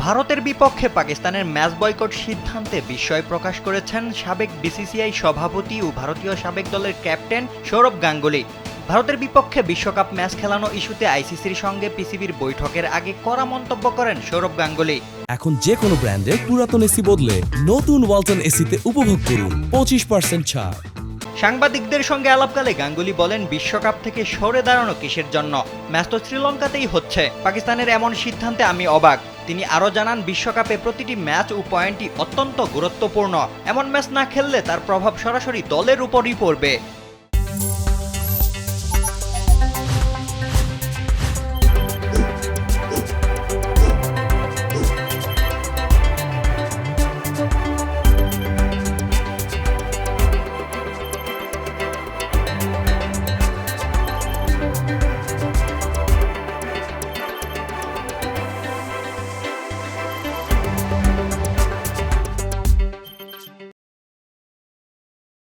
ভারতের বিপক্ষে পাকিস্তানের ম্যাচ বয়কট সিদ্ধান্তে বিস্ময় প্রকাশ করেছেন সাবেক বিসিসিআই সভাপতি ও ভারতীয় সাবেক দলের ক্যাপ্টেন সৌরভ গাঙ্গুলী। ভারতের বিপক্ষে বিশ্বকাপ ম্যাচ খেলানো ইস্যুতে আইসিসির সঙ্গে পিসিবির বৈঠকের আগে কড়া মন্তব্য করেন সৌরভ গাঙ্গুলী। এখন যে কোনো ব্র্যান্ডের পুরাতন এসি বদলে নতুন ওয়ালটন এসিতে উপভোগ করুন 25% ছাড়। সাংবাদিকদের সঙ্গে আলাপকালে গাঙ্গুলী বলেন, বিশ্বকাপ থেকে সরে দাঁড়ানো কিসের জন্য? ম্যাচ তো শ্রীলঙ্কাতেই হচ্ছে। পাকিস্তানের এমন সিদ্ধান্তে আমি অবাক। তিনি আরও জানান, বিশ্বকাপে প্রতিটি ম্যাচ ও পয়েন্টই অত্যন্ত গুরুত্বপূর্ণ। এমন ম্যাচ না খেললে তার প্রভাব সরাসরি দলের উপরই পড়বে।